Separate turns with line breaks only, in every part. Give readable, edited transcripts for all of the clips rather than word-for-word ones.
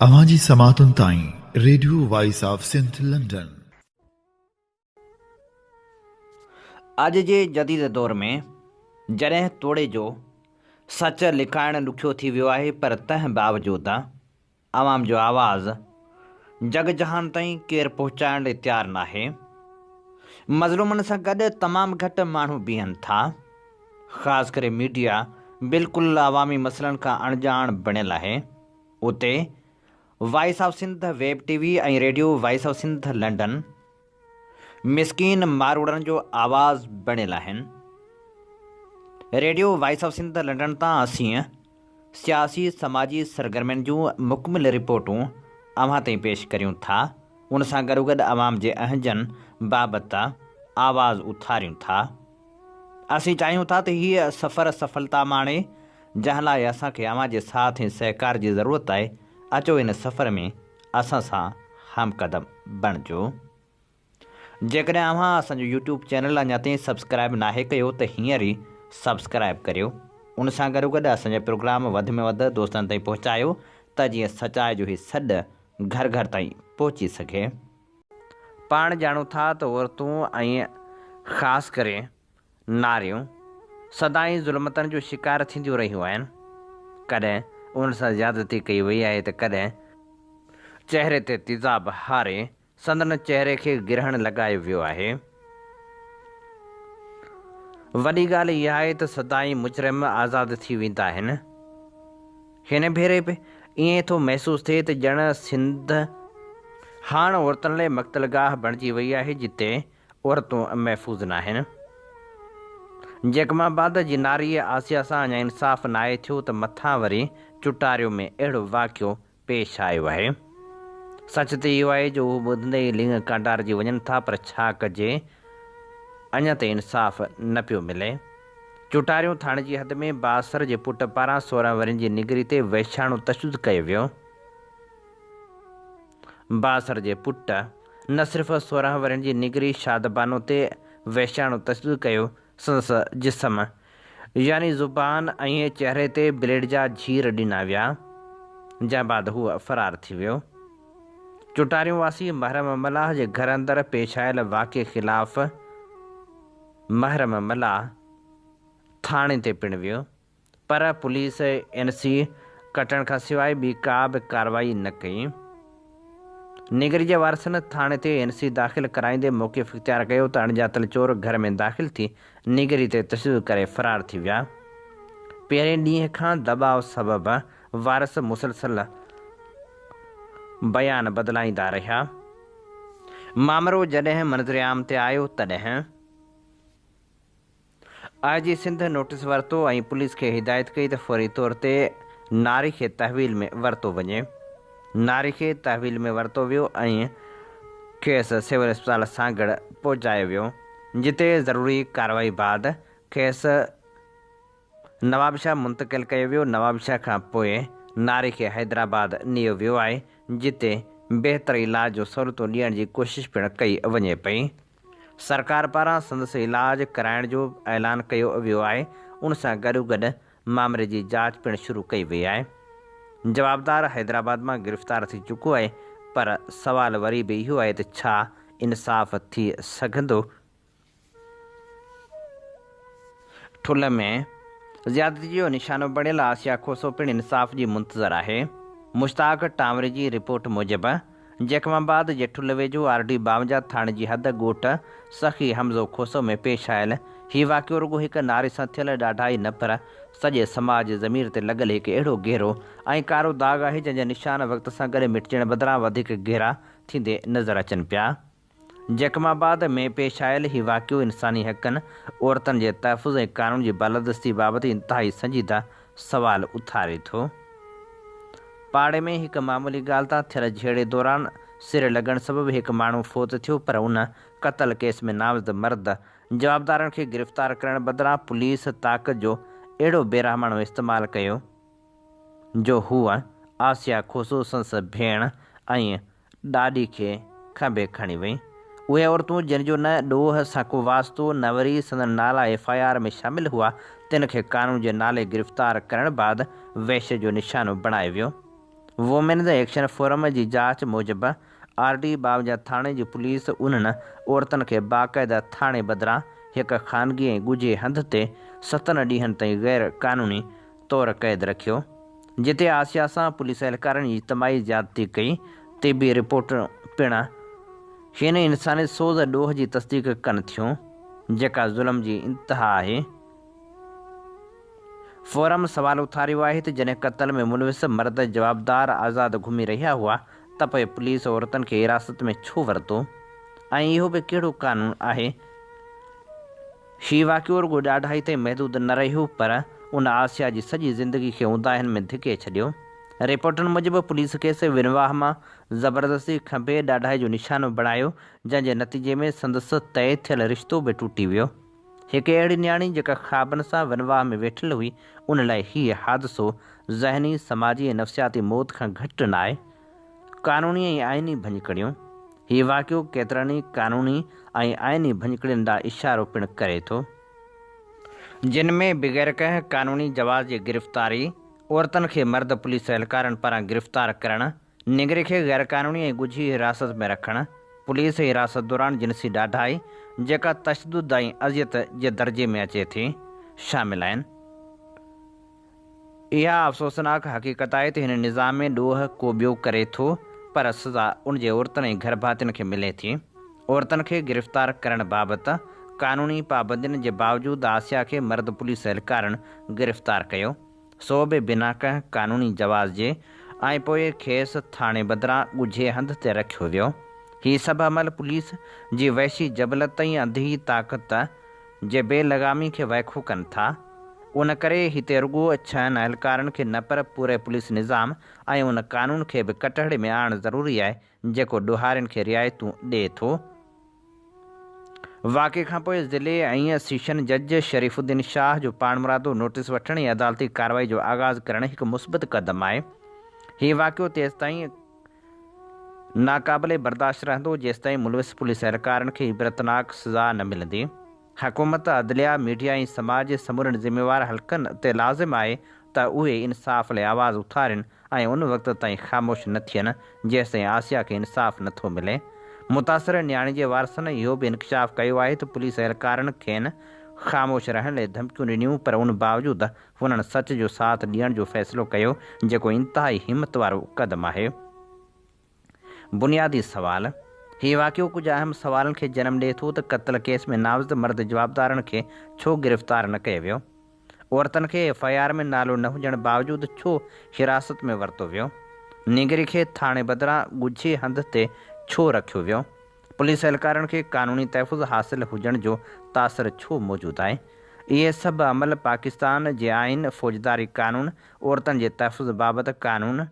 अवांजी समातुन ताईं radio voice of Sindh London.
अॼु जे जदीद दौर में जॾहिं तोड़े जो सच लिकाइणु ॾुखियो थी वियो आहे, पर तंहिं बावजूदि आवाम जो आवाज़ जग जहान ताईं केरु पहुचाइण लाइ तयारु नाहे। मज़लूमनि सां गॾु तमामु घटि माण्हू बीहनि था। ख़ासि करे मीडिया बिल्कुलु अवामी मसइलनि खां अणॼाण बणियलु आहे। उते voice of Sindh web TV ऐं radio voice of Sindh London मिसकीन मारूड़नि जो आवाज़ बणियलु आहिनि। Radio voice of Sindh London तां असीं सियासी समाजी सरगर्मियुनि जूं मुकमिल रिपोर्टूं अव्हां ताईं पेश करियूं था। उन सां गॾोगॾु अवाम जे अहजनि बाबति आवाज़ उथारियूं था। असीं चाहियूं था त हीअ सफ़र सफलता माणे, जंहिं लाइ असांखे अव्हां जे साथ ऐं सहकार जी ज़रूरत आहे। अचो इन सफ़र में असां सां हमक़दम बणिजो। जेकॾहिं अव्हां असांजो यूट्यूब चैनल अञा ताईं सब्सक्राइब नाहे कयो त हींअर ई सब्सक्राइब करियो। उन सां गॾोगॾु असांजा प्रोग्राम वधि में वधि दोस्तनि ताईं पहुचायो त जीअं सचाई जो हीउ सॾु घर घर ताईं पहुची सघे। पाण ॼाणूं था त औरतूं ऐं ख़ासि करे नारियूं सदाईं ज़ुल्मतनि जो शिकार थींदियूं रहियूं आहिनि। कॾहिं उन सां ज़्यादती कई वई आहे त कॾहिं चहिरे ते तेज़ाब हारे संदन चहिरे खे गिरहणु लॻायो वियो आहे। वॾी ॻाल्हि इहा आहे त सदाईं मुजरिम आज़ादु थी वेंदा आहिनि। हिन भेरे बि ईअं थो महसूसु थिए त ॼण सिंध हाणे औरतुनि लाइ मक़्तलगाह बणिजी वई आहे, जिते औरतूं महफ़ूज़ न आहिनि। जैकमाबाद जी नारीअ आसिया सां अञा इंसाफ़ न आहे थियो त मथां वरी चुटारियो में अहिड़ो वाक़ियो पेश आयो आहे। सच त इहो आहे जो उहे ॿुधंदे ई लिंग कांडारजी वञनि था, पर छा कजे, अञा ताईं इंसाफ़ न पियो मिले। चुटारियो थाणे जी हद में बासर जे पुट पारां 16 वरनि जी निगरी ते वैशाणु तशदुद कयो वियो। बासर जे पुट न सिर्फ़ु 16 वरनि जी निगरी शादबानो ते वैशाणु तशदुद कयो, संदसि जिस्म यानी ज़ुबान ऐं चहिरे ते ब्लेड जा झीर ॾिना विया, जंहिं बाद हूअ फ़रार थी वियो। चुटारियूं वासी महरम मलाह जे घर अंदरि पेश आयल वाक़े ख़िलाफ़ महरम मलाह थाणे ते पिणु वियो, पर पुलिस NC कटण खां सवाइ ॿी का बि कार्रवाई न कई। निगरी जे वारसनि थाणे ते NC दाख़िल कराईंदे मौक़िफ़ इख़्तियार कयो त अणॼातल चोर घर में दाख़िल थी निगरी ते तशदुद करे फ़रार थी विया। पहिरें ॾींहं खां दॿाउ सबबि वारस मुसलसल बयान बदिलाईंदा रहिया। मामिलो जॾहिं मंज़िर आम ते आयो तॾहिं IG सिंध नोटिस वरितो ऐं पुलिस खे हिदायत कई त फ़ौरी तौर ते नारी खे तहवील में वरितो वञे। नारी खे तहवील में वरितो वियो ऐं खेसि सिविल अस्पताल सां गॾु पहुचायो वियो, जिते ज़रूरी कार्रवाई बाद खेसि नवाबशाह मुंतक़िल कयो वियो। नवाबशाह खां पोइ नारी खे हैदराबाद नियो वियो आहे, जिते बहितर इलाज जो सहूलियतूं ॾियण जी कोशिशि पिणु कई वञे पई। सरकार पारां संदसि इलाज कराइण जो ऐलान कयो वियो आहे। उन सां गॾोगॾु मामले जी जांच पिणु शुरू कई वई आहे। जवाबदार हैदराबाद मां गिरफ़्तार थी चुको आहे, पर सवाल वरी बि इहो आहे त छा इंसाफ़ थी सघंदो। ठुल में ज़्यादती जो निशानो बणियल आसिया खोसो पिणु इंसाफ़ जी मुंतज़र आहे। मुश्ताक टांवरे जी रिपोर्ट मूजिबि जैकमाबाद जे ठुल वेझो RD 52 थाणे जी हद ॻोठ सखी हमज़ो खोसो में पेश आयल हीउ वाक़ियो रुॻो हिकु नारी सां थियल ॾाढा ई न पर सॼे समाज ज़मीर ते लॻल हिकु अहिड़ो गहरो ऐं कारो दाग़ आहे, जंहिंजा निशान वक़्त सां गॾु मिटजण बदिरां वधीक गहरा थींदे नज़र अचनि पिया। जैकमाबाद में पेश आयल हीउ वाक़ियो इंसानी हक़नि, औरतुनि जे तहफ़ुज़ ऐं क़ानून जी बालादस्ती बाबति इंतिहाई संजीदा सवाल उथारे थो। पाड़े में हिकु मामूली ॻाल्हि तां थियल झेड़े दौरान सिर लॻण सबबि हिकु माण्हू फ़ौत थियो, पर उन क़तल केस में नामज़द मर्द जवाबदारनि खे गिरफ़्तार करण बदिरां पुलिस ताक़त जो अहिड़ो बेरहमाणो इस्तेमालु कयो जो हूअ आसिया खोसो संदसि भेण ऐं ॾाॾी खे खंभे खणी वई। उहे औरतूं जिन जो न ॾोह सां को वास्तो न वरी संदन नाला FIR में शामिलु हुआ, तिन खे क़ानून जे नाले गिरफ़्तार करण बाद वैश्य जो निशानो बणायो वियो। वुमेन्स एक्शन फोरम जी जांच मूजिबि RD बावजा थाणे जी पुलिस उन्हनि औरतुनि खे बाक़ाइदा थाणे बदिरां हिकु ख़ानगी ऐं ॻुझे हंध ते 7 ॾींहंनि ताईं गैर क़ानूनी तौरु क़ैद रखियो, जिते आसिया सां पुलिस एहलकारनि जी इज्तमाही ज़्यादती कई। तिबी रिपोर्ट पिणु हिन इंसानी सोज़ ॾोह जी तस्दीक कनि थियूं, जेका ज़ुल्म जी इंतिहा आहे। फोरम सवाल उथारियो आहे त जॾहिं क़त्ल में मुलविस मर्द जवाबदार आज़ादु घुमी रहिया हुआ त पोइ पुलिस औरतुनि खे हिरासत में छो वरितो ऐं इहो बि कहिड़ो क़ानून आहे। हीउ वाक़ियो रुॻो ॾाढाई ताईं महदूद न रहियो, पर उन आसिया जी सॼी ज़िंदगी खे उंदाहनि में धिके छॾियो। रिपोर्टनि मूजिबि पुलिस खेसि विनवाह मां ज़बरदस्ती खंभे ॾाढाई जो निशानो बणायो, जंहिंजे नतीजे में संदसि तइ थियल रिश्तो बि टुटी वियो। हिकु अहिड़ी न्याणी जेका ख़्वाबनि सां विनवाह में वेठल हुई, उन लाइ हीउ हादिसो ज़हनी, समाजी ऐं नफ़्सियाती मौत खां घटि न आहे। क़ानूनी ऐं आइनी भञकड़ियूं। हीउ वाक़ियो केतिरनि ई क़ानूनी ऐं आइनी भञकड़ियुनि ॾांहुं इशारो पिणु करे थो, जिन में बग़ैर कंहिं क़ानूनी जवाज़ जे गिरफ़्तारी, औरतुनि खे मर्द पुलिस एहलकारनि पारां गिरफ़्तार करणु, निगरे खे गैर क़ानूनी ऐं ॻुझी हिरासत में रखणु, पुलिस हिरासत दौरान जिनसी ॾाढाई जेका तशदुद ऐं अज़ियत जे दर्जे में अचे थी, शामिल आहिनि। इहा अफ़सोसनाक हक़ीक़त आहे त हिन निज़ाम में ॾोह को ॿियो करे थो, पर सज़ा उन जे औरतुनि ऐं घर भातियुनि खे मिले थी। औरतुनि खे गिरफ़्तार करण बाबति क़ानूनी पाबंदियुनि जे बावजूदि आसिया खे मर्द पुलिस एहलकारनि गिरफ़्तार कयो, सो बि बिना कंहिं क़ानूनी जवाज़ जे, ऐं पोइ खेसि थाणे बदिरां ॻुझे हंध ते रखियो वियो। हीउ सभु अमल पुलिस जी वहशी जबलत ऐं अंधी ताक़त जे बेलगामी खे वाइखो कनि था। उन करे हिते रुॻो 6 एहलकारनि खे न, पर पूरे पुलिस निज़ाम ऐं उन क़ानून खे बि कटहड़े में आणणु ज़रूरी आहे, जेको ॾोहारियुनि खे रिआयतूं ॾिए थो। वाक़े खां पोइ ज़िले ऐं सेशन जज शरीफ़ुद्दीन शाह जो पाणमुरादो नोटिस वठण ऐं अदालती कार्रवाई जो आगाज़ करणु हिकु मुस्बत क़दम आहे। हीउ वाक़ियो तेसिताईं नाक़ाबिले बर्दाश्त रहंदो जेसिताईं मुलविस पुलिस एहलकारनि खे इबरतनाक सज़ा न मिलंदी। हुकूमत, अदलिया, मीडिया ऐं समाज जे समूरनि ज़िम्मेवार हल्कनि ते लाज़िम आहे त उहे इंसाफ़ लाइ आवाज़ उथारिन ऐं उन वक़्त ताईं ख़ामोश न थियनि जेसिताईं आसिया खे इंसाफ़ नथो मिले। मुतासिर न्याणी जे वारसनि इहो बि इंकशाफ़ कयो आहे त पुलिस एहलकारनि खेनि ख़ामोश रहण लाइ धमकियूं ॾिनियूं, पर उन बावजूदि हुननि सच जो साथ ॾियण जो फ़ैसिलो कयो, जेको इंतिहाई हिमत वारो क़दम आहे। बुनियादी सवाल। हीउ वाक़ियो कुझु अहम सवालनि खे जनमु ॾिए थो त क़त्ल केस में नामज़द मर्द जवाबदारनि खे छो गिरफ़्तार न कयो वियो? औरतुनि खे FIR में नालो न हुजण बावजूदि छो हिरासत में वरितो वियो? निगरी खे थाणे बदिरां ॻुझे हंध ते छो रखियो वियो? पुलिस एहलकारनि खे क़ानूनी तहफ़ुज़ हासिल हुजण जो तासिर छो मौजूदु आहे? इहे सभु अमल पाकिस्तान जे आइन, फ़ौजदारी क़ानून, औरतुनि जे तहफ़ुज़ बाबति क़ानून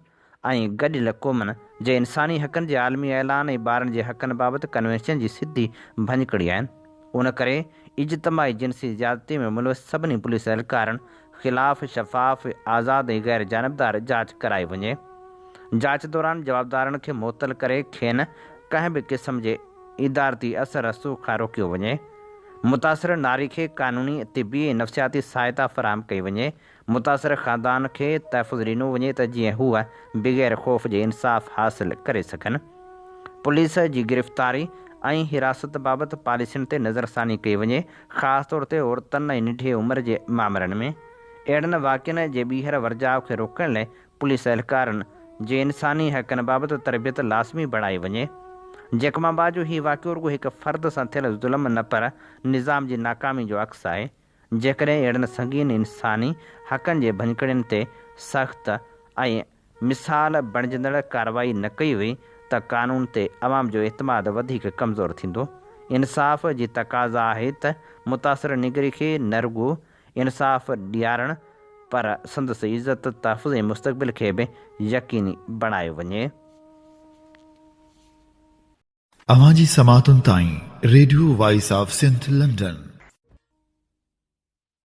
ऐं गॾियल क़ौमनि जे इंसानी हक़नि जे आलमी ऐलान ऐं ॿारनि जे हक़नि बाबति कन्वेंशन जी सिधी भञकड़ी आहिनि। उन करे इज्तमाही जिनसी ज़्यादती में मुलविस सभिनी पुलिस एहलकारनि ख़िलाफ़ शफ़ाफ़, आज़ाद ऐं गैर जानबदार जांच कराई वञे। जांच दौरान जवाबदारनि खे मुअतल करे खेनि कंहिं बि क़िस्म जे इदारती असर रसूख़ खां रोकियो वञे। मुतासिर नारी खे क़ानूनी, तिबी ऐं नफ़्सियाती सहायता फ़राहम कई वञे। मुतासिर ख़ानदान खे तहफ़ुज़ ॾिनो वञे त जीअं हूअ बग़ैर ख़ौफ़ जे इंसाफ़ हासिल करे सघनि। पुलिस जी गिरफ़्तारी ऐं हिरासत बाबति पॉलिसियुनि ते नज़रसानी कई वञे, ख़ासि तौर ते औरतुनि ऐं निढे उमिरि जे मामलनि में। अहिड़नि वाक़िअनि जे ॿीहर वर्जाउ खे रोकण लाइ पुलिस एहलकारनि जे इंसानी हक़नि बाबति तरबियत लाज़मी बणाई वञे। जेकमाबाद जो हीउ वाक़ियो रुॻो हिकु फ़र्द सां थियल ज़ुल्म न, पर निज़ाम जी नाकामी जो अक्स आहे। जेकॾहिं अहिड़नि संगीन इंसानी हक़नि जे भञकड़ियुनि ते सख़्त ऐं मिसाल बणिजंदड़ कार्रवाई न कई वई त क़ानून ते अवाम जो एतमाद वधीक कमज़ोर थींदो। इंसाफ़ जी तक़ाज़ा आहे त मुतासिर निगरी खे न रुॻो इंसाफ़ ॾियारणु, पर संदसि इज़त, तहफ़ुज़ ऐं मुस्तक़बिल खे बि यकीनी बणायो वञे।
अवां जी समातुनि ताईं radio voice of Sindh London